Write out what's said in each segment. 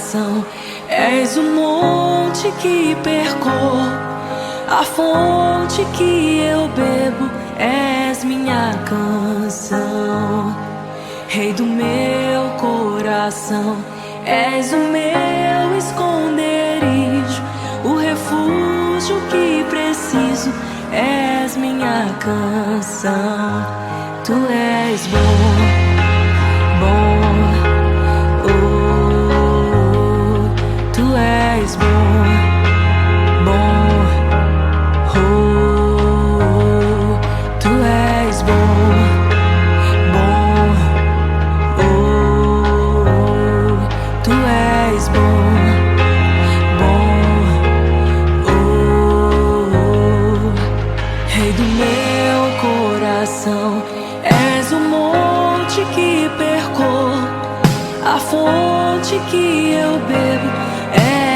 coração. És o monte que percorro, a fonte que eu bebo. És minha canção, Rei do meu coração. És o meu esconderijo, o refúgio que preciso. És minha canção. Tu és bom, bom, oh. Tu és bom, bom, oh. Tu és bom, bom, oh. Tu és bom, bom, oh. Rei do meu coração. És o monte que percorro, a fonte que eu bebo.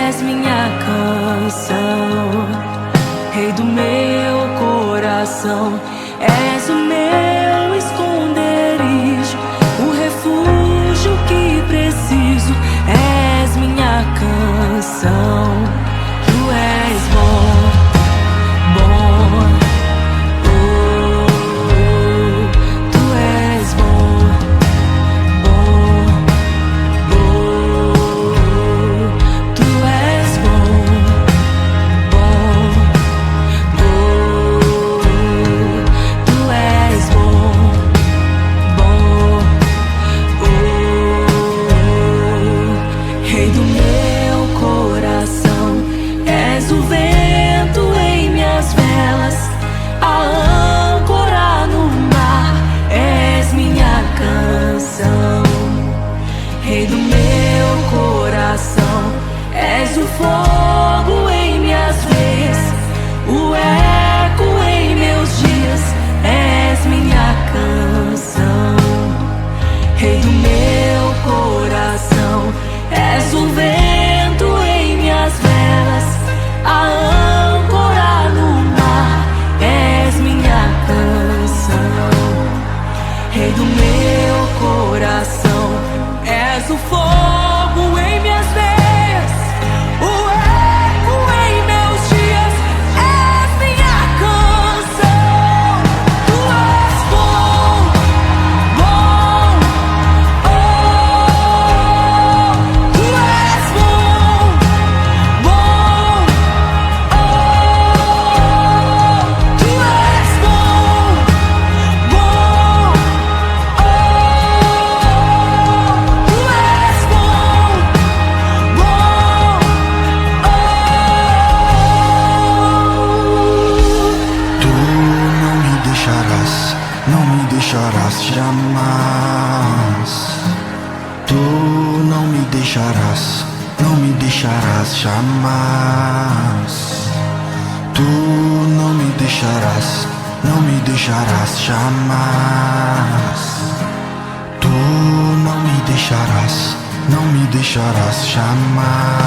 És minha canção, Rei do meu coração. És o meu esconderijo, o refúgio que preciso. És minha canção. Tu és bom, bom, oh. Tu és bom, bom, oh. Tu és bom, bom, oh. Tu és bom, bom, oh. Rei do meu coração. És o vento em minhas velas, a âncora no mar. És minha canção, Rei do meu coração. És o fogo em minhas veias, o eco em meus dias. És minha canção, Rei do meu coração. És o vento em minhas velas, a âncora no mar. És minha canção, Rei do meu coração. És o fogo em minhas veias, o eco em meus dias. És minha canção. Tu és bom, bom, oh. Tu és bom, bom, oh. Tu és bom, bom, oh. Tu és bom, bom, oh. Tu não me deixarás, não me deixarás jamais. Tu não me deixarás, não me deixarás jamais. Tu não me deixarás, não me deixarás jamais. Tu não me deixarás, não me deixarás jamais.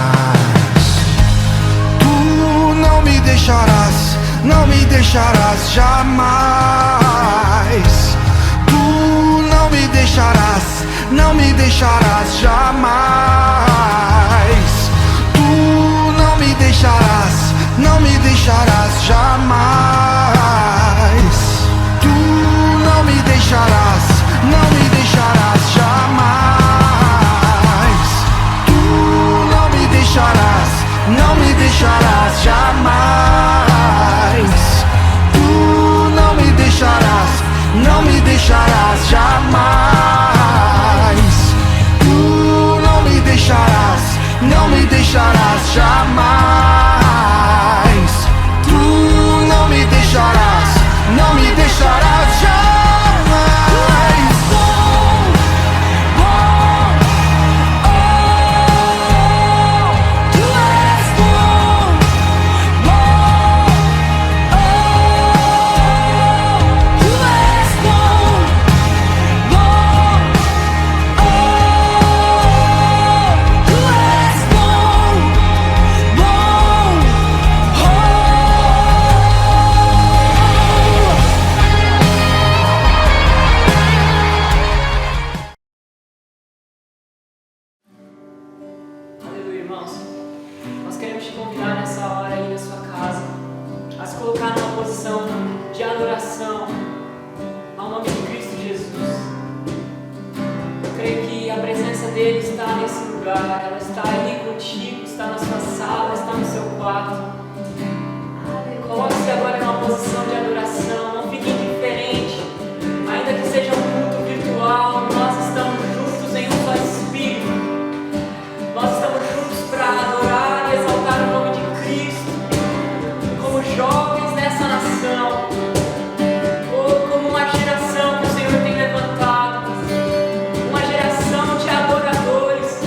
Tu não me deixarás, não me deixarás jamais. Tu não me deixarás, não me deixarás jamais. Tu não me deixarás, não me deixarás jamais. Tu não me deixarás, não me deixarás jamais. Tu não me deixarás, não me deixarás jamais. Tu não me deixarás, não me deixarás jamais. Tu não me deixarás, não me deixarás jamais. Tu não me deixarás, não me deixarás jamais. Tu és bom, bom, oh. Tu és bom, irmãos, nós queremos te convidar nessa hora aí na sua casa a se colocar numa posição de adoração ao nome de Cristo Jesus. Eu creio que a presença dele está nesse lugar, ela está aí contigo, está na sua sala, está no seu quarto. Coloque-se agora em uma posição de adoração, não fique indiferente, ainda que seja um culto virtual, nós estamos juntos em um só espírito, nós estamos juntos para adorar e exaltar o nome de Cristo, como jovens nessa nação, ou como uma geração que o Senhor tem levantado, uma geração de adoradores,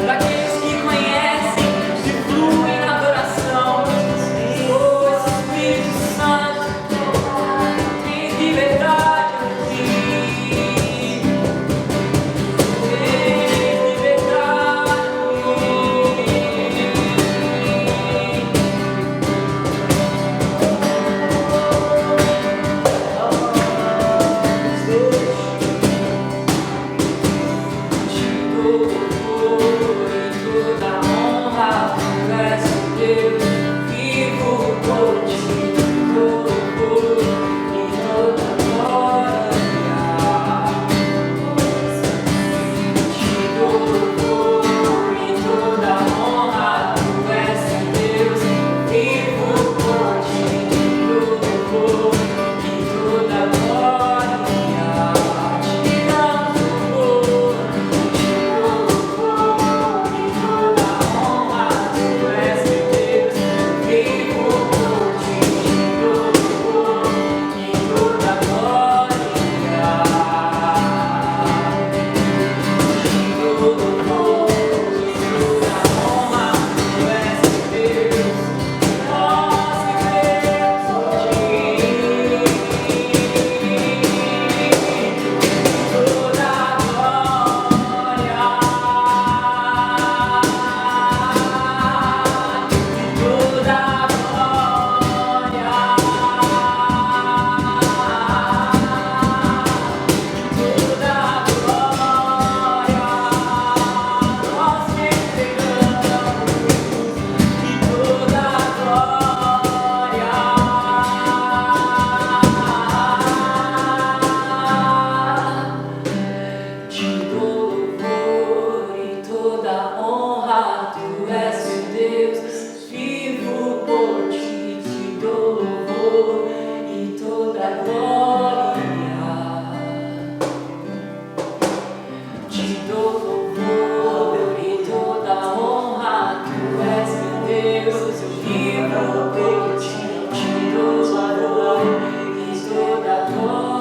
daqueles que conhecem e fluem na adoração. Oh, Espírito Santo, tem liberdade aqui, tem liberdade. Te dou louvor e toda honra, tu és o Deus vivo por ti. Te dou louvor e toda glória. Te dou louvor e toda honra, tu és o Deus vivo por ti. Te dou louvor e toda glória. Te damos louvor. Te dou louvor e toda honra, tu és o Deus vivo por ti. Te dou louvor e toda glória. Te dou louvor e toda honra, tu és o Deus vivo por ti. Te dou louvor e toda glória.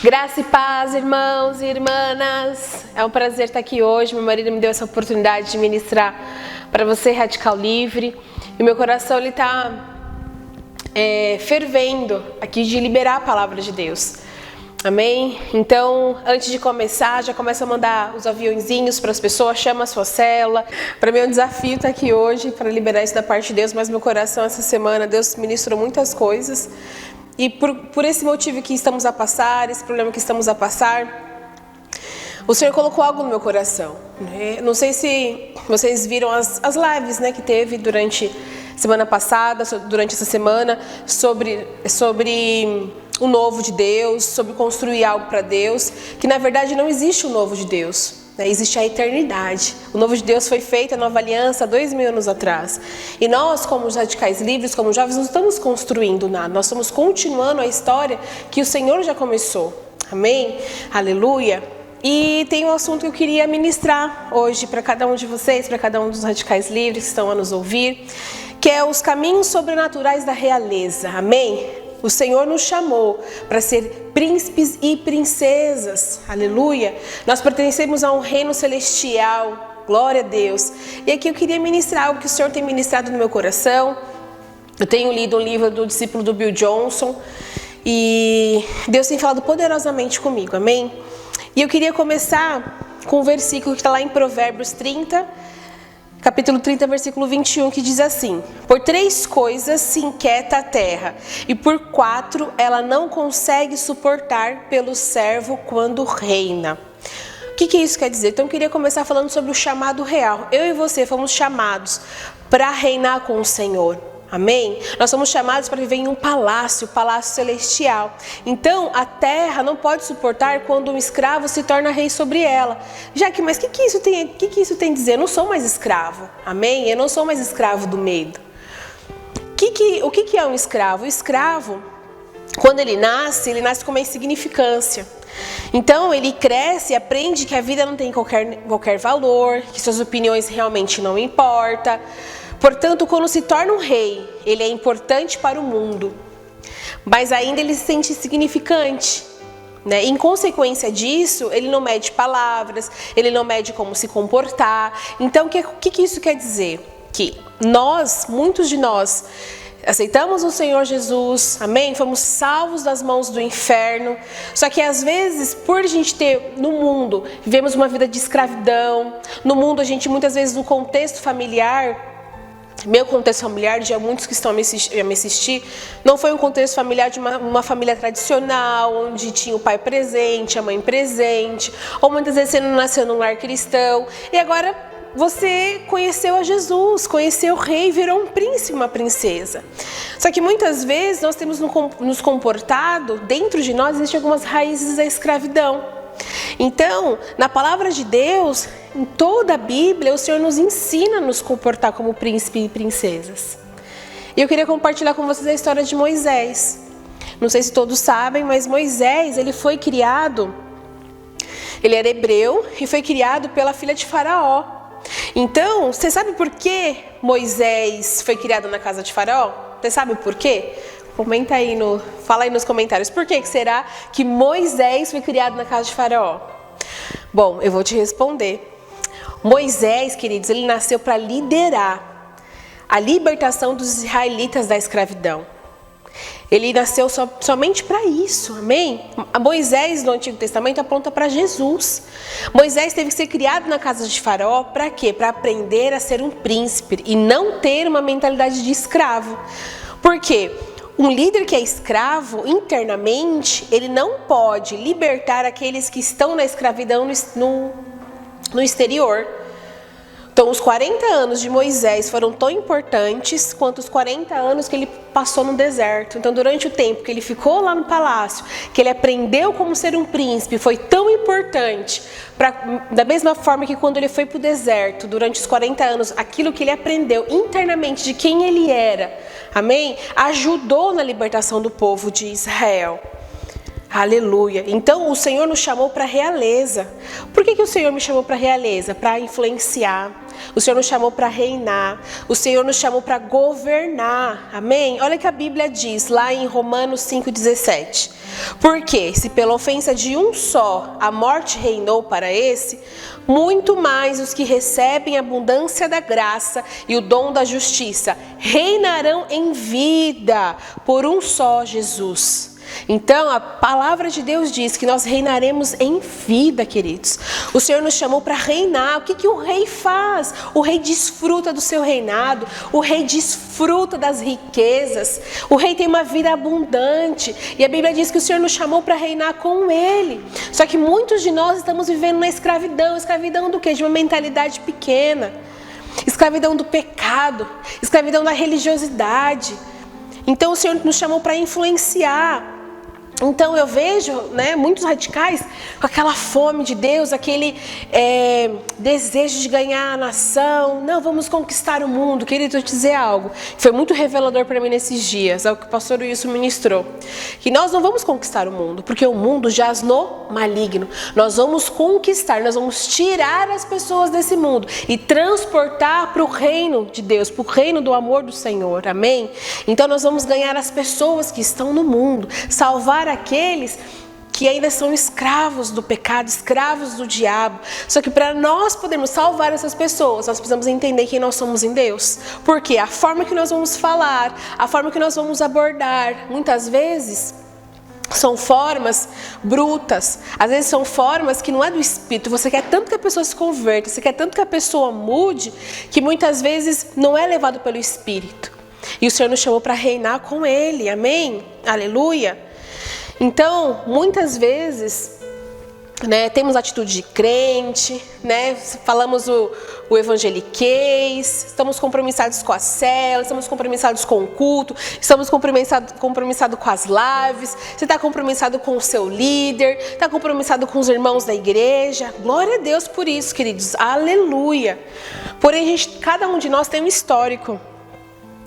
Graça e paz, irmãos e irmãs. É um prazer estar aqui hoje. Meu marido me deu essa oportunidade de ministrar para você, Radical Livre. E meu coração está fervendo aqui de liberar a palavra de Deus. Amém? Então, antes de começar, já começa a mandar os aviãozinhos para as pessoas, chama a sua célula. Para mim é um desafio estar aqui hoje para liberar isso da parte de Deus, mas meu coração essa semana, Deus ministrou muitas coisas. E por esse motivo que estamos a passar, esse problema que estamos a passar, o Senhor colocou algo no meu coração. Né? Não sei se vocês viram as lives, né, que teve durante semana passada, durante essa semana, sobre o novo de Deus, sobre construir algo para Deus, que na verdade não existe o novo de Deus. Existe a eternidade. O novo de Deus foi feito, a nova aliança, 2000 anos atrás. E nós, como os radicais livres, como jovens, não estamos construindo nada. Nós estamos continuando a história que o Senhor já começou. Amém? Aleluia. E tem um assunto que eu queria ministrar hoje para cada um de vocês, para cada um dos radicais livres que estão a nos ouvir, que é os caminhos sobrenaturais da realeza. Amém? O Senhor nos chamou para ser príncipes e princesas, aleluia. Nós pertencemos a um reino celestial, glória a Deus. E aqui eu queria ministrar algo que o Senhor tem ministrado no meu coração. Eu tenho lido um livro do discípulo do Bill Johnson e Deus tem falado poderosamente comigo, amém? E eu queria começar com um versículo que está lá em Provérbios 30, capítulo 30, versículo 21, que diz assim: por 3 coisas se inquieta a terra, e por 4 ela não consegue suportar pelo servo quando reina. O que isso quer dizer? Então eu queria começar falando sobre o chamado real. Eu e você fomos chamados para reinar com o Senhor. Amém? Nós somos chamados para viver em um palácio celestial. Então, a terra não pode suportar quando um escravo se torna rei sobre ela. Mas o que isso tem a dizer? Eu não sou mais escravo. Amém? Eu não sou mais escravo do medo. O que é um escravo? O escravo, quando ele nasce com uma insignificância. Então, ele cresce e aprende que a vida não tem qualquer valor, que suas opiniões realmente não importam. Portanto, quando se torna um rei, ele é importante para o mundo, mas ainda ele se sente insignificante. Né? Em consequência disso, ele não mede palavras, ele não mede como se comportar. Então, o que isso quer dizer? Que muitos de nós, aceitamos o Senhor Jesus, amém? Fomos salvos das mãos do inferno. Só que às vezes, por a gente ter no mundo, vivemos uma vida de escravidão. No mundo, a gente muitas vezes no contexto familiar, meu contexto familiar, de muitos que estão a me assistir, não foi um contexto familiar de uma família tradicional, onde tinha o pai presente, a mãe presente, ou muitas vezes você não nasceu num lar cristão, e agora você conheceu a Jesus, conheceu o rei, virou um príncipe, uma princesa. Só que muitas vezes nós temos nos comportado, dentro de nós existem algumas raízes da escravidão. Então, na palavra de Deus, em toda a Bíblia, o Senhor nos ensina a nos comportar como príncipes e princesas. E eu queria compartilhar com vocês a história de Moisés. Não sei se todos sabem, mas Moisés, ele era hebreu e foi criado pela filha de Faraó. Então, você sabe por que Moisés foi criado na casa de Faraó? Você sabe por quê? Fala aí nos comentários. Por que será que Moisés foi criado na casa de Faraó? Bom, eu vou te responder. Moisés, queridos, ele nasceu para liderar a libertação dos israelitas da escravidão. Ele nasceu somente para isso, amém? Moisés, no Antigo Testamento, aponta para Jesus. Moisés teve que ser criado na casa de Faraó para quê? Para aprender a ser um príncipe e não ter uma mentalidade de escravo. Por quê? Um líder que é escravo, internamente, ele não pode libertar aqueles que estão na escravidão no exterior. Então, os 40 anos de Moisés foram tão importantes quanto os 40 anos que ele passou no deserto. Então, durante o tempo que ele ficou lá no palácio, que ele aprendeu como ser um príncipe, foi tão importante. Da mesma forma que quando ele foi para o deserto, durante os 40 anos, aquilo que ele aprendeu internamente de quem ele era, amém? Ajudou na libertação do povo de Israel. Aleluia. Então o Senhor nos chamou para a realeza. Por que o Senhor me chamou para a realeza? Para influenciar, O Senhor nos chamou para reinar. O Senhor nos chamou para governar. Amém? Olha o que a Bíblia diz lá em Romanos 5,17. Porque se pela ofensa de um só a morte reinou para esse, muito mais os que recebem a abundância da graça e o dom da justiça reinarão em vida por um só Jesus. Então, a palavra de Deus diz que nós reinaremos em vida, queridos. O Senhor nos chamou para reinar. O que o rei faz? O rei desfruta do seu reinado. O rei desfruta das riquezas. O rei tem uma vida abundante. E a Bíblia diz que o Senhor nos chamou para reinar com ele. Só que muitos de nós estamos vivendo na escravidão. Escravidão do quê? De uma mentalidade pequena. Escravidão do pecado. Escravidão da religiosidade. Então, o Senhor nos chamou para influenciar. Então eu vejo, muitos radicais com aquela fome de Deus, aquele desejo de ganhar a nação. Não, vamos conquistar o mundo. Querido, eu te dizer algo que foi muito revelador para mim nesses dias, é o que o pastor Wilson ministrou. Que nós não vamos conquistar o mundo, porque o mundo jaz no maligno. Nós vamos conquistar, nós vamos tirar as pessoas desse mundo e transportar para o reino de Deus, para o reino do amor do Senhor. Amém? Então nós vamos ganhar as pessoas que estão no mundo, salvar aqueles que ainda são escravos do pecado, escravos do diabo. Só que para nós podermos salvar essas pessoas, nós precisamos entender quem nós somos em Deus. Porque a forma que nós vamos falar, a forma que nós vamos abordar, muitas vezes são formas brutas, às vezes são formas que não é do Espírito. Você quer tanto que a pessoa se converta, você quer tanto que a pessoa mude, que muitas vezes não é levado pelo Espírito. E o Senhor nos chamou para reinar com Ele, amém? Aleluia! Então, muitas vezes, temos atitude de crente, falamos o evangeliquez, estamos compromissados com a célula, estamos compromissados com o culto, estamos compromissados com as lives, você está compromissado com o seu líder, está compromissado com os irmãos da igreja. Glória a Deus por isso, queridos, aleluia. Porém, cada um de nós tem um histórico.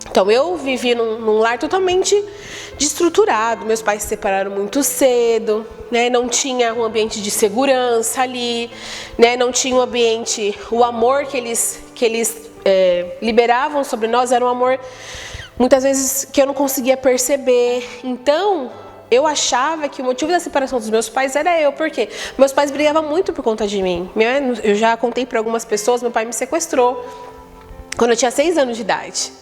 Então, eu vivi num lar totalmente desestruturado. Meus pais se separaram muito cedo, não tinha um ambiente de segurança ali, não tinha um ambiente, o amor que eles liberavam sobre nós era um amor, muitas vezes, que eu não conseguia perceber. Então, eu achava que o motivo da separação dos meus pais era eu. Por quê? Meus pais brigavam muito por conta de mim. Eu já contei para algumas pessoas, meu pai me sequestrou quando eu tinha 6 anos de idade.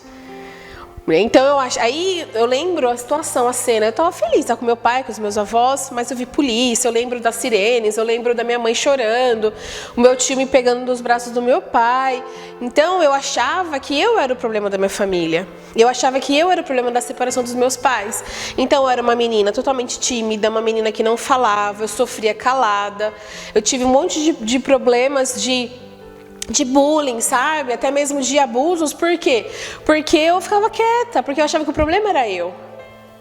Então eu lembro a situação, a cena. Eu estava feliz, estava com meu pai, com os meus avós, mas eu vi polícia, eu lembro das sirenes, eu lembro da minha mãe chorando, o meu tio me pegando nos braços do meu pai. Então eu achava que eu era o problema da minha família. Eu achava que eu era o problema da separação dos meus pais. Então eu era uma menina totalmente tímida, uma menina que não falava, eu sofria calada. Eu tive um monte de problemas de bullying, sabe? Até mesmo de abusos. Por quê? Porque eu ficava quieta, porque eu achava que o problema era eu.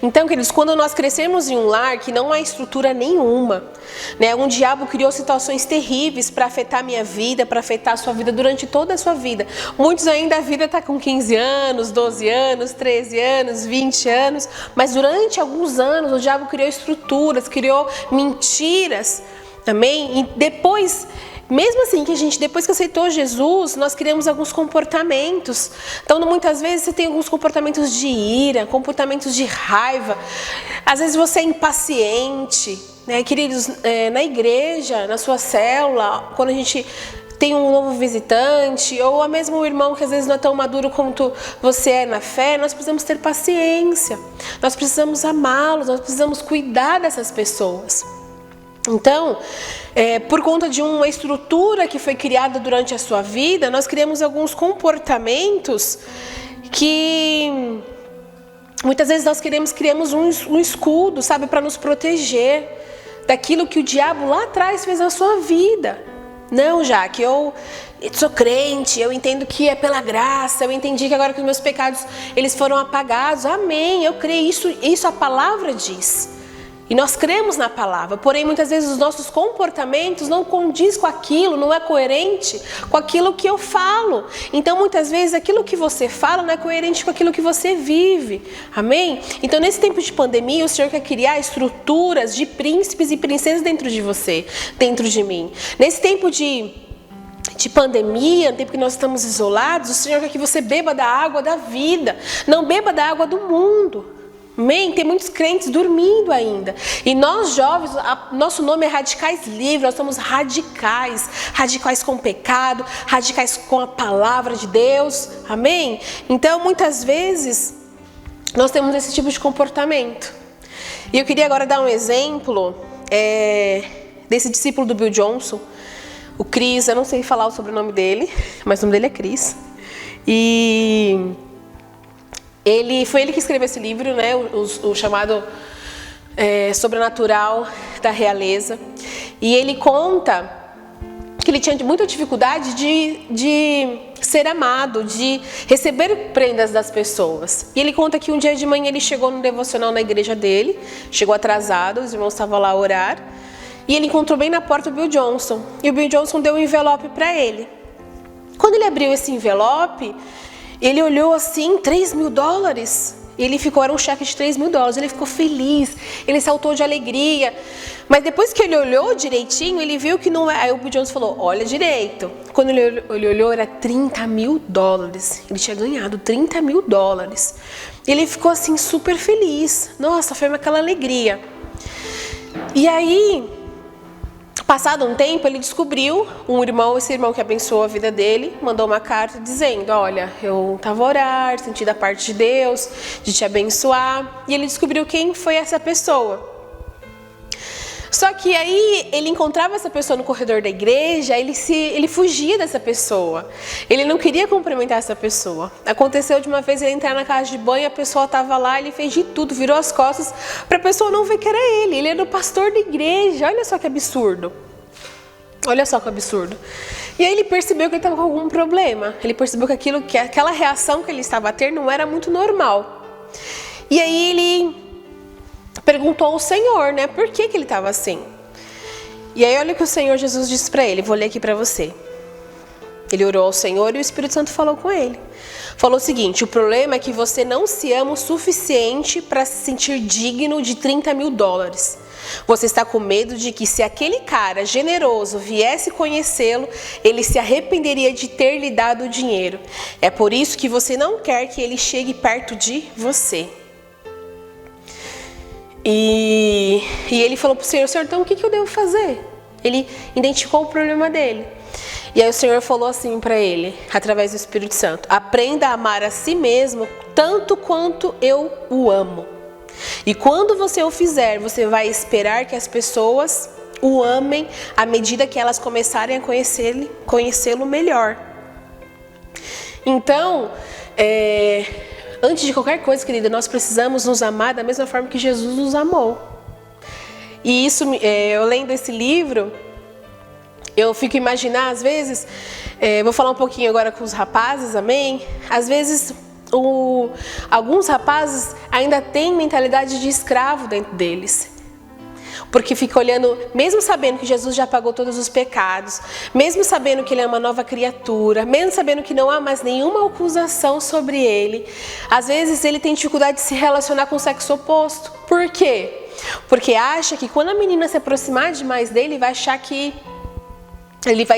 Então, queridos, quando nós crescemos em um lar que não há estrutura nenhuma, um diabo criou situações terríveis para afetar a minha vida, para afetar a sua vida durante toda a sua vida. Muitos ainda a vida está com 15 anos, 12 anos, 13 anos, 20 anos, mas durante alguns anos o diabo criou estruturas, criou mentiras, amém? E depois, mesmo assim, depois que aceitou Jesus, nós criamos alguns comportamentos. Então, muitas vezes você tem alguns comportamentos de ira, comportamentos de raiva. Às vezes você é impaciente, Queridos, na igreja, na sua célula, quando a gente tem um novo visitante, ou mesmo um irmão que às vezes não é tão maduro quanto você é na fé, nós precisamos ter paciência. Nós precisamos amá-los, nós precisamos cuidar dessas pessoas. Então, por conta de uma estrutura que foi criada durante a sua vida, nós criamos alguns comportamentos que muitas vezes nós criamos um escudo, sabe, para nos proteger daquilo que o diabo lá atrás fez na sua vida. Não, Jaque, eu sou crente, eu entendo que é pela graça, eu entendi que agora que os meus pecados eles foram apagados. Amém, eu creio, isso a palavra diz. E nós cremos na palavra, porém muitas vezes os nossos comportamentos não condiz com aquilo, não é coerente com aquilo que eu falo. Então muitas vezes aquilo que você fala não é coerente com aquilo que você vive, amém? Então nesse tempo de pandemia o Senhor quer criar estruturas de príncipes e princesas dentro de você, dentro de mim. Nesse tempo de de pandemia, no tempo que nós estamos isolados, o Senhor quer que você beba da água da vida, não beba da água do mundo. Amém? Tem muitos crentes dormindo ainda. E nós jovens, nosso nome é Radicais Livres, nós somos radicais. Radicais com o pecado, radicais com a palavra de Deus. Amém? Então, muitas vezes, nós temos esse tipo de comportamento. E eu queria agora dar um exemplo desse discípulo do Bill Johnson, o Chris. Eu não sei falar o sobrenome dele, mas o nome dele é Chris. E foi ele que escreveu esse livro, né, o chamado Sobrenatural da Realeza. E ele conta que ele tinha muita dificuldade de ser amado, de receber prendas das pessoas. E ele conta que um dia de manhã ele chegou no devocional na igreja dele, chegou atrasado, os irmãos estavam lá a orar, e ele encontrou bem na porta o Bill Johnson. E o Bill Johnson deu um envelope para ele. Quando ele abriu esse envelope, ele olhou assim, $3.000. Era um cheque de $3.000. Ele ficou feliz, ele saltou de alegria. Mas depois que ele olhou direitinho, ele viu que não é. Aí o Bill Johnson falou: olha direito. Quando ele olhou, era $30.000. Ele tinha ganhado $30.000. Ele ficou assim super feliz. Nossa, foi aquela alegria. E aí, passado um tempo, ele descobriu esse irmão que abençoou a vida dele, mandou uma carta dizendo: olha, eu estava a orar, senti da parte de Deus, de te abençoar. E ele descobriu quem foi essa pessoa. Só que aí ele encontrava essa pessoa no corredor da igreja, ele fugia dessa pessoa. Ele não queria cumprimentar essa pessoa. Aconteceu de uma vez ele entrar na casa de banho, a pessoa estava lá, ele fez de tudo, virou as costas para a pessoa não ver que era ele. Ele era o pastor da igreja. Olha só que absurdo. Olha só que absurdo. E aí ele percebeu que ele estava com algum problema. Ele percebeu que aquela reação que ele estava a ter não era muito normal. E aí ele perguntou ao Senhor, né, por que ele estava assim. E aí olha o que o Senhor Jesus disse para ele, vou ler aqui para você. Ele orou ao Senhor e o Espírito Santo falou com ele. Falou o seguinte: o problema é que você não se ama o suficiente para se sentir digno de $30.000. Você está com medo de que se aquele cara generoso viesse conhecê-lo, ele se arrependeria de ter lhe dado o dinheiro. É por isso que você não quer que ele chegue perto de você. E ele falou para o Senhor: então o que eu devo fazer? Ele identificou o problema dele. E aí o Senhor falou assim para ele, através do Espírito Santo: aprenda a amar a si mesmo tanto quanto eu o amo. E quando você o fizer, você vai esperar que as pessoas o amem à medida que elas começarem a conhecê-lo melhor. Então, antes de qualquer coisa, querida, nós precisamos nos amar da mesma forma que Jesus nos amou. E isso, eu lendo esse livro, eu fico imaginando, às vezes, vou falar um pouquinho agora com os rapazes, amém? Às vezes, alguns rapazes ainda têm mentalidade de escravo dentro deles. Porque fica olhando, mesmo sabendo que Jesus já pagou todos os pecados, mesmo sabendo que ele é uma nova criatura, mesmo sabendo que não há mais nenhuma acusação sobre ele, às vezes ele tem dificuldade de se relacionar com o sexo oposto. Por quê? Porque acha que quando a menina se aproximar demais dele, vai achar que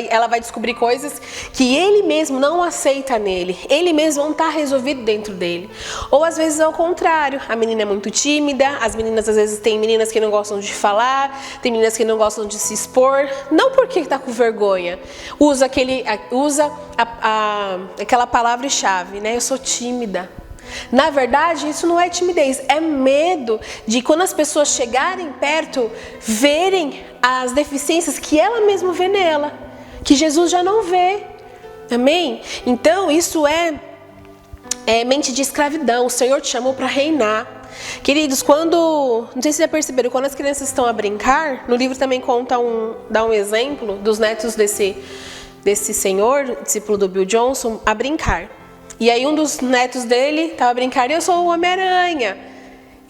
ela vai descobrir coisas que ele mesmo não aceita nele, ele mesmo não está resolvido dentro dele. Ou às vezes ao contrário, a menina é muito tímida, as meninas às vezes tem meninas que não gostam de falar, tem meninas que não gostam de se expor, não porque está com vergonha, usa aquela palavra-chave, né? Eu sou tímida. Na verdade, isso não é timidez, é medo de quando as pessoas chegarem perto, verem as deficiências que ela mesma vê nela, que Jesus já não vê. Amém? Então, isso é mente de escravidão. O Senhor te chamou para reinar. Queridos, não sei se vocês já perceberam, quando as crianças estão a brincar, no livro também dá um exemplo dos netos desse senhor, discípulo do Bill Johnson, a brincar. E aí um dos netos dele estava a brincar: eu sou o Homem-Aranha.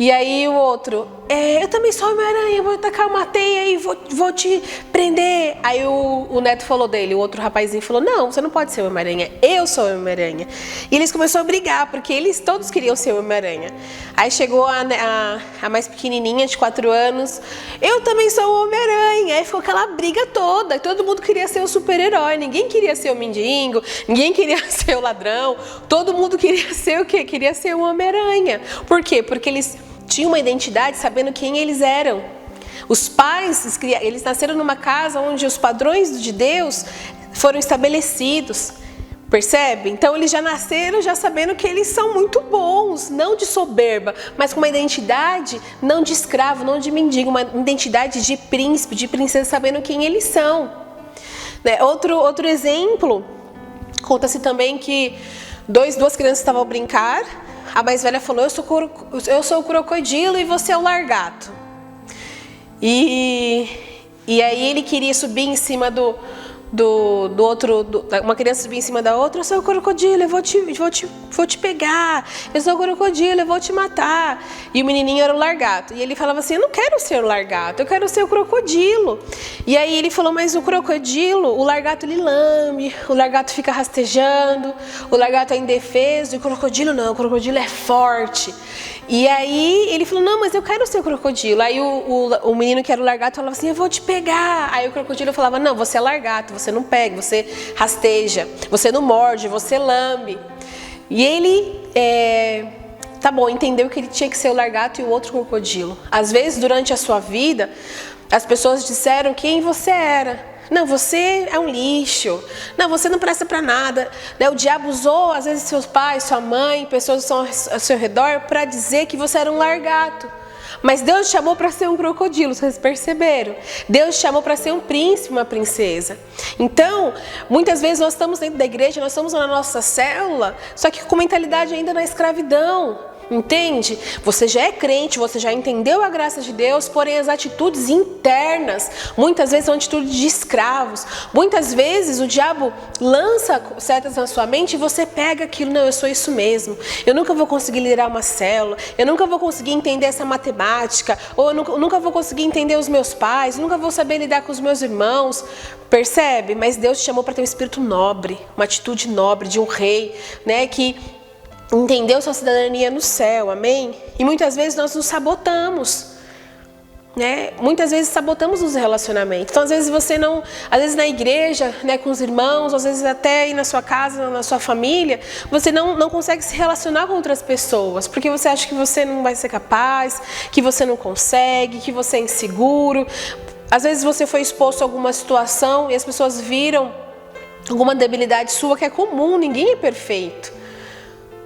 E aí o outro, eu também sou Homem-Aranha, vou tacar uma teia e vou te prender. Aí o neto falou dele, o outro rapazinho falou, não, você não pode ser o Homem-Aranha, eu sou o Homem-Aranha. E eles começaram a brigar, porque eles todos queriam ser o Homem-Aranha. Aí chegou a mais pequenininha, de 4 anos, eu também sou o Homem-Aranha. Aí ficou aquela briga toda, todo mundo queria ser o super-herói, ninguém queria ser o mendigo, ninguém queria ser o ladrão, todo mundo queria ser o quê? Queria ser o Homem-Aranha. Por quê? Porque eles tinham uma identidade sabendo quem eles eram. Os pais, eles nasceram numa casa onde os padrões de Deus foram estabelecidos. Percebe? Então eles já nasceram já sabendo que eles são muito bons, não de soberba, mas com uma identidade não de escravo, não de mendigo, uma identidade de príncipe, de princesa, sabendo quem eles são. Né? Outro exemplo, conta-se também que duas crianças estavam a brincar. A mais velha falou, eu sou o crocodilo e você é o largato. E aí ele queria subir em cima do outro, uma criança subir em cima da outra, eu sou o crocodilo, eu vou te pegar, eu sou o crocodilo, eu vou te matar. E o menininho era o largato. E ele falava assim, eu não quero ser o largato, eu quero ser o crocodilo. E aí ele falou, mas o crocodilo, o largato ele lame, o largato fica rastejando, o largato é indefeso, e o crocodilo não, o crocodilo é forte. E aí ele falou, não, mas eu quero ser o crocodilo. Aí o menino que era o largato falava assim, eu vou te pegar. Aí o crocodilo falava, não, você é largato, você não pega, você rasteja, você não morde, você lambe. E ele, tá bom, entendeu que ele tinha que ser o largato e o outro crocodilo. Às vezes, durante a sua vida, as pessoas disseram quem você era. Não, você é um lixo. Não, você não presta para nada. O diabo usou, às vezes, seus pais, sua mãe, pessoas que estão ao seu redor para dizer que você era um largato. Mas Deus te chamou para ser um crocodilo, vocês perceberam? Deus te chamou para ser um príncipe, uma princesa. Então, muitas vezes nós estamos dentro da igreja, nós estamos na nossa célula, só que com mentalidade ainda na escravidão. Entende? Você já é crente, você já entendeu a graça de Deus, porém as atitudes internas, muitas vezes são atitudes de escravos. Muitas vezes o diabo lança setas na sua mente e você pega aquilo, não, eu sou isso mesmo. Eu nunca vou conseguir liderar uma célula, eu nunca vou conseguir entender essa matemática, ou eu nunca vou conseguir entender os meus pais, nunca vou saber lidar com os meus irmãos. Percebe? Mas Deus te chamou para ter um espírito nobre, uma atitude nobre de um rei, né, que entendeu sua cidadania no céu, amém? E muitas vezes nós nos sabotamos, né? Muitas vezes sabotamos os relacionamentos. Então, às vezes você não, às vezes na igreja, né, com os irmãos, às vezes até aí na sua casa, na sua família, você não consegue se relacionar com outras pessoas, porque você acha que você não vai ser capaz, que você não consegue, que você é inseguro. Às vezes você foi exposto a alguma situação e as pessoas viram alguma debilidade sua que é comum, ninguém é perfeito.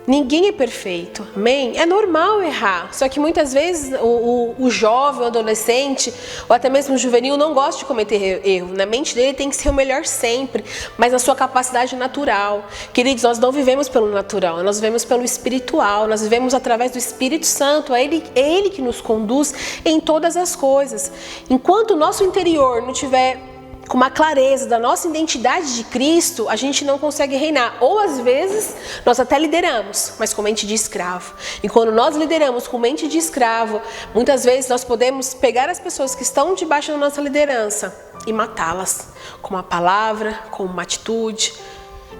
Ninguém é perfeito, amém? É normal errar, só que muitas vezes o jovem, o adolescente, ou até mesmo o juvenil não gosta de cometer erro. Na mente dele tem que ser o melhor sempre, mas na sua capacidade natural. Queridos, nós não vivemos pelo natural, nós vivemos pelo espiritual, nós vivemos através do Espírito Santo, é Ele que nos conduz em todas as coisas. Enquanto o nosso interior não tiver com uma clareza da nossa identidade de Cristo, a gente não consegue reinar. Ou às vezes nós até lideramos, mas com mente de escravo. E quando nós lideramos com mente de escravo, muitas vezes nós podemos pegar as pessoas que estão debaixo da nossa liderança e matá-las com uma palavra, com uma atitude.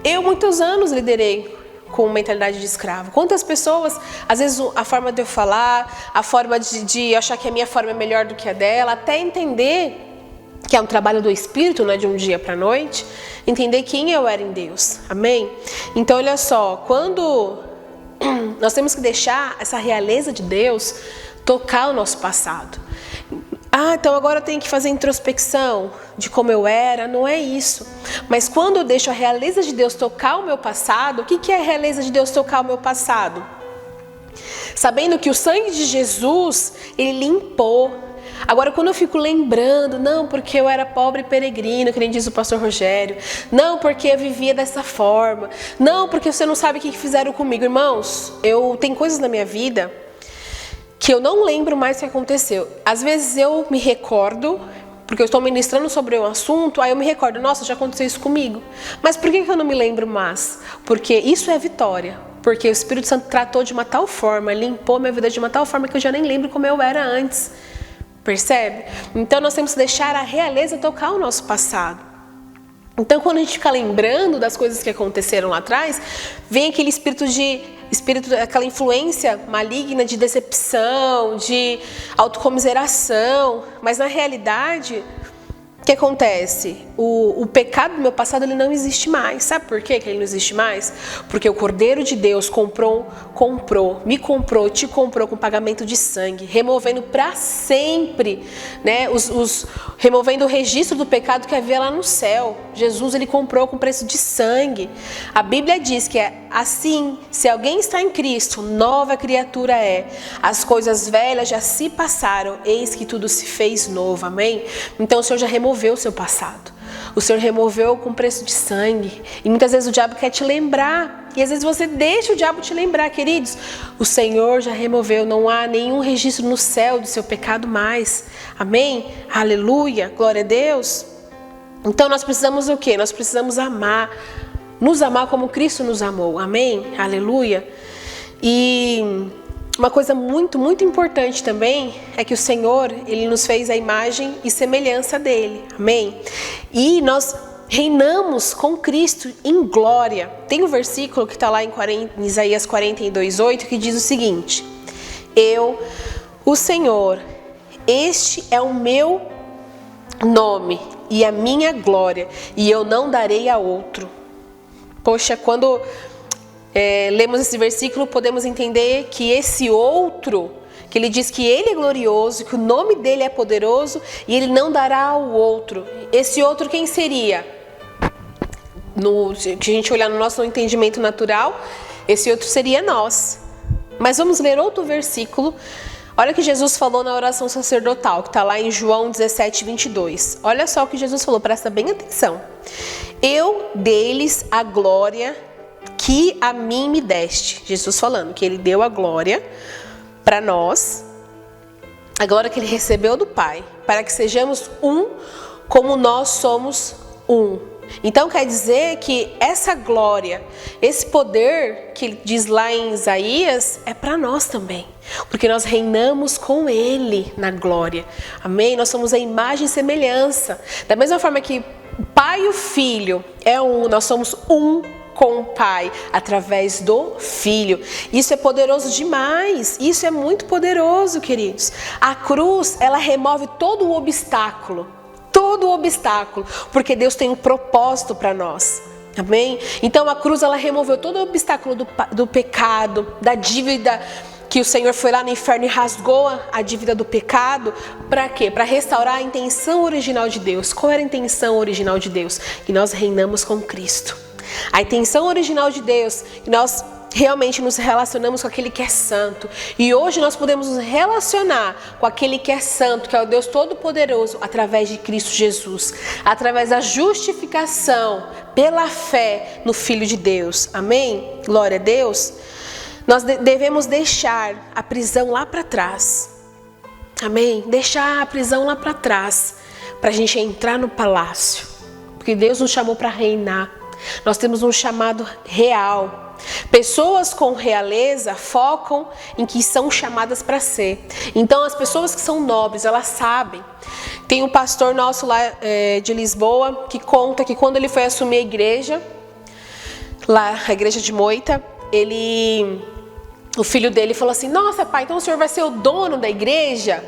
Eu muitos anos liderei com mentalidade de escravo. Quantas pessoas, às vezes a forma de eu falar, a forma de achar que a minha forma é melhor do que a dela, até entender que é um trabalho do Espírito, não é de um dia para a noite, entender quem eu era em Deus, amém? Então olha só, quando nós temos que deixar essa realeza de Deus tocar o nosso passado. Então agora eu tenho que fazer introspecção de como eu era, não é isso. Mas quando eu deixo a realeza de Deus tocar o meu passado, o que é a realeza de Deus tocar o meu passado? Sabendo que o sangue de Jesus, ele limpou. Agora, quando eu fico lembrando, não porque eu era pobre e peregrino, que nem diz o pastor Rogério, não porque eu vivia dessa forma, não porque você não sabe o que fizeram comigo. Irmãos, tem coisas na minha vida que eu não lembro mais o que aconteceu. Às vezes eu me recordo, porque eu estou ministrando sobre um assunto, aí eu me recordo, nossa, já aconteceu isso comigo. Mas por que eu não me lembro mais? Porque isso é vitória. Porque o Espírito Santo tratou de uma tal forma, limpou minha vida de uma tal forma que eu já nem lembro como eu era antes. Percebe? Então nós temos que deixar a realeza tocar o nosso passado. Então quando a gente fica lembrando das coisas que aconteceram lá atrás, vem aquele espírito, aquela influência maligna de decepção, de autocomiseração. Mas na realidade, o que acontece? O pecado do meu passado, ele não existe mais. Sabe por quê que ele não existe mais? Porque o Cordeiro de Deus me comprou, te comprou com pagamento de sangue, removendo para sempre, né, removendo o registro do pecado que havia lá no céu. Jesus, ele comprou com preço de sangue. A Bíblia diz que é assim: se alguém está em Cristo, nova criatura é. As coisas velhas já se passaram, eis que tudo se fez novo. Amém? Então o Senhor já removeu o seu passado. O Senhor removeu com preço de sangue. E muitas vezes o diabo quer te lembrar. E às vezes você deixa o diabo te lembrar, queridos. O Senhor já removeu. Não há nenhum registro no céu do seu pecado mais. Amém? Aleluia. Glória a Deus. Então nós precisamos o quê? Nós precisamos amar. Nos amar como Cristo nos amou. Amém? Aleluia. E uma coisa muito, muito importante também é que o Senhor, ele nos fez a imagem e semelhança dele. Amém? E nós reinamos com Cristo em glória. Tem um versículo que está lá em Isaías 42:8 que diz o seguinte: eu, o Senhor, este é o meu nome e a minha glória, e eu não darei a outro. Poxa, quando lemos esse versículo, podemos entender que esse outro, que ele diz que ele é glorioso, que o nome dele é poderoso e ele não dará ao outro. Esse outro quem seria? Se a gente olhar no nosso entendimento natural, esse outro seria nós. Mas vamos ler outro versículo. Olha o que Jesus falou na oração sacerdotal, que está lá em João 17:22. Olha só o que Jesus falou, presta bem atenção. Eu dei-lhes a glória que a mim me deste. Jesus falando que ele deu a glória para nós, a glória que ele recebeu do Pai, para que sejamos um como nós somos um. Então quer dizer que essa glória, esse poder que ele diz lá em Isaías, é para nós também, porque nós reinamos com ele na glória. Amém? Nós somos a imagem e semelhança. Da mesma forma que o Pai e o Filho é um, nós somos um com o Pai, através do Filho. Isso é poderoso demais. Isso é muito poderoso, queridos. A cruz, ela remove todo o obstáculo. Todo o obstáculo. Porque Deus tem um propósito para nós. Amém? Então a cruz, ela removeu todo o obstáculo do pecado, da dívida, que o Senhor foi lá no inferno e rasgou a dívida do pecado. Para quê? Para restaurar a intenção original de Deus. Qual era a intenção original de Deus? Que nós reinamos com Cristo. A intenção original de Deus, que nós realmente nos relacionamos com aquele que é santo. E hoje nós podemos nos relacionar com aquele que é santo, que é o Deus Todo-Poderoso, através de Cristo Jesus. Através da justificação pela fé no Filho de Deus. Amém? Glória a Deus. Nós devemos deixar a prisão lá para trás. Amém? Deixar a prisão lá para trás, para a gente entrar no palácio. Porque Deus nos chamou para reinar. Nós temos um chamado real. Pessoas com realeza focam em que são chamadas para ser. Então as pessoas que são nobres, elas sabem. Tem um pastor nosso lá de Lisboa que conta que quando ele foi assumir a igreja, lá a igreja de Moita, o filho dele falou assim: nossa pai, então o senhor vai ser o dono da igreja?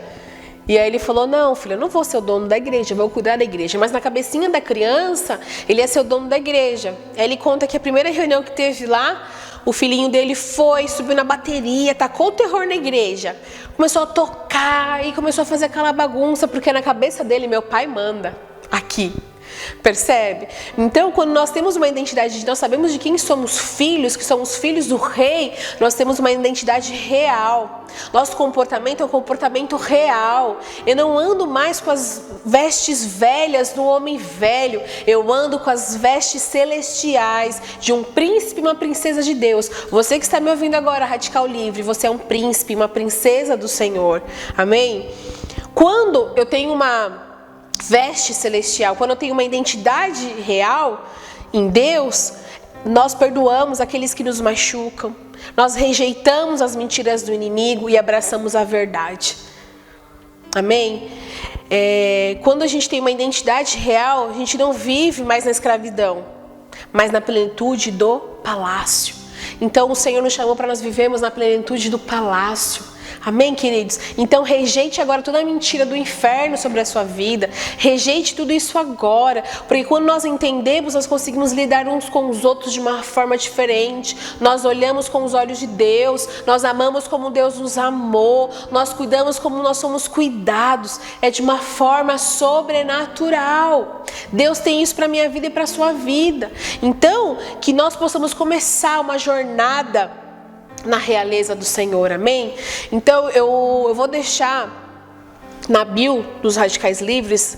E aí ele falou: não filho, eu não vou ser o dono da igreja, eu vou cuidar da igreja. Mas na cabecinha da criança, ele ia ser o dono da igreja. Aí ele conta que a primeira reunião que teve lá, o filhinho dele foi, subiu na bateria, tacou o terror na igreja. Começou a tocar e começou a fazer aquela bagunça, porque na cabeça dele, meu pai manda aqui. Percebe? Então, quando nós temos uma identidade, nós sabemos de quem somos filhos, que somos filhos do rei, nós temos uma identidade real. Nosso comportamento é um comportamento real. Eu não ando mais com as vestes velhas do homem velho. Eu ando com as vestes celestiais de um príncipe e uma princesa de Deus. Você que está me ouvindo agora, Radical Livre, você é um príncipe, uma princesa do Senhor. Amém? Quando eu tenho uma veste celestial, quando eu tenho uma identidade real em Deus, nós perdoamos aqueles que nos machucam, nós rejeitamos as mentiras do inimigo e abraçamos a verdade. Amém? Quando a gente tem uma identidade real, a gente não vive mais na escravidão, mas na plenitude do palácio. Então o Senhor nos chamou para nós vivermos na plenitude do palácio. Amém, queridos? Então rejeite agora toda a mentira do inferno sobre a sua vida. Rejeite tudo isso agora. Porque quando nós entendemos, nós conseguimos lidar uns com os outros de uma forma diferente. Nós olhamos com os olhos de Deus. Nós amamos como Deus nos amou. Nós cuidamos como nós somos cuidados. É de uma forma sobrenatural. Deus tem isso para a minha vida e para a sua vida. Então, que nós possamos começar uma jornada na realeza do Senhor, amém? Então eu vou deixar na bio dos Radicais Livres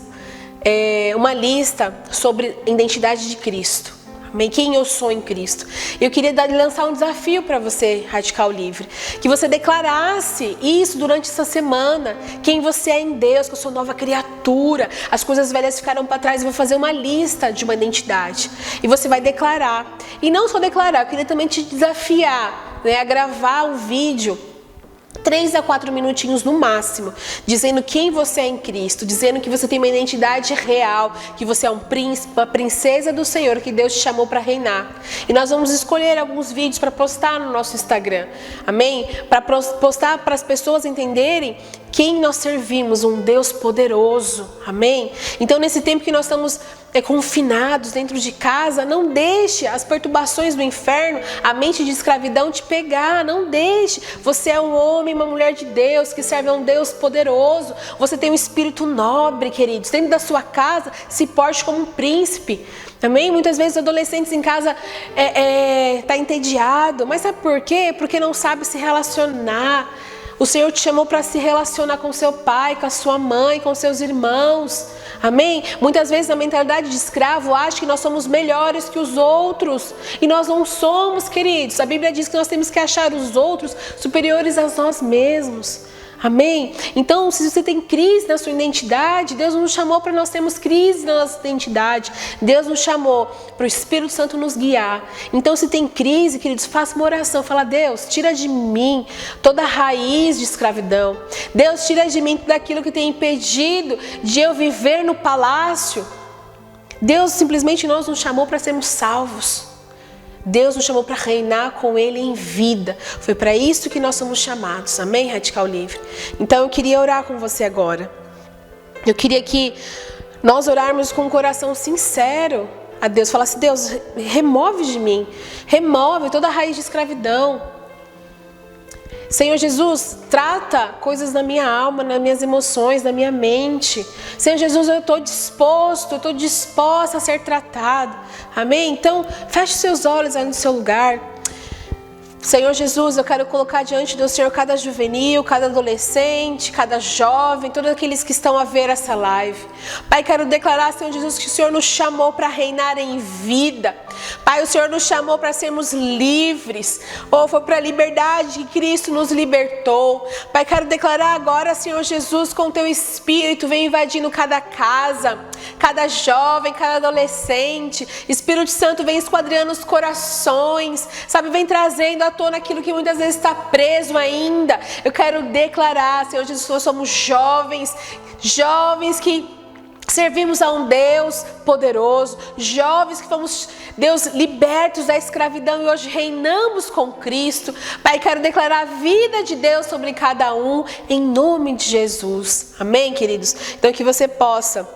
uma lista sobre identidade de Cristo, amém? Quem eu sou em Cristo. Eu queria lançar um desafio para você, Radical Livre, que você declarasse isso durante essa semana, quem você é em Deus, que eu sou nova criatura, as coisas velhas ficaram para trás. Eu vou fazer uma lista de uma identidade e você vai declarar. E não só declarar, eu queria também te desafiar, a gravar um vídeo 3 a 4 minutinhos no máximo, dizendo quem você é em Cristo, dizendo que você tem uma identidade real, que você é um príncipe, uma princesa do Senhor, que Deus te chamou para reinar. E nós vamos escolher alguns vídeos para postar no nosso Instagram, amém? Para postar para as pessoas entenderem quem nós servimos, um Deus poderoso, amém? Então nesse tempo que nós estamos confinados dentro de casa, não deixe as perturbações do inferno, a mente de escravidão te pegar, não deixe. Você é um homem, uma mulher de Deus, que serve a um Deus poderoso, você tem um espírito nobre, queridos. Dentro da sua casa, se porte como um príncipe, amém? Muitas vezes os adolescentes em casa tá entediado, mas sabe por quê? Porque não sabe se relacionar. O Senhor te chamou para se relacionar com seu pai, com a sua mãe, com seus irmãos. Amém? Muitas vezes a mentalidade de escravo acha que nós somos melhores que os outros. E nós não somos, queridos. A Bíblia diz que nós temos que achar os outros superiores a nós mesmos. Amém? Então, se você tem crise na sua identidade, Deus nos chamou para nós termos crise na nossa identidade. Deus nos chamou para o Espírito Santo nos guiar. Então, se tem crise, queridos, faça uma oração. Fala: Deus, tira de mim toda a raiz de escravidão. Deus, tira de mim tudo aquilo que tem impedido de eu viver no palácio. Deus simplesmente nos chamou para sermos salvos. Deus nos chamou para reinar com Ele em vida. Foi para isso que nós somos chamados. Amém, Radical Livre? Então eu queria orar com você agora. Eu queria que nós orarmos com um coração sincero a Deus. Falasse: Deus, remove de mim. Remove toda a raiz de escravidão. Senhor Jesus, trata coisas na minha alma, nas minhas emoções, na minha mente. Senhor Jesus, eu estou disposta a ser tratado. Amém? Então, feche seus olhos aí no seu lugar. Senhor Jesus, eu quero colocar diante do Senhor cada juvenil, cada adolescente, cada jovem, todos aqueles que estão a ver essa live. Pai, quero declarar, Senhor Jesus, que o Senhor nos chamou para reinar em vida. Pai, o Senhor nos chamou para sermos livres. Foi para a liberdade que Cristo nos libertou. Pai, quero declarar agora, Senhor Jesus, com o Teu Espírito, vem invadindo cada casa, cada jovem, cada adolescente. Espírito Santo, vem esquadrinhando os corações, sabe, vem trazendo à tona aquilo que muitas vezes está preso ainda. Eu quero declarar, Senhor Jesus, nós somos jovens que servimos a um Deus poderoso, jovens que fomos, Deus, libertos da escravidão e hoje reinamos com Cristo. Pai, quero declarar a vida de Deus sobre cada um, em nome de Jesus. Amém, queridos? Então que você possa,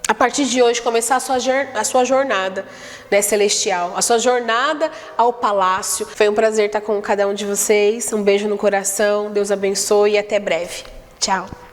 a partir de hoje, começar a sua jornada, né, celestial, a sua jornada ao palácio. Foi um prazer estar com cada um de vocês. Um beijo no coração, Deus abençoe e até breve. Tchau.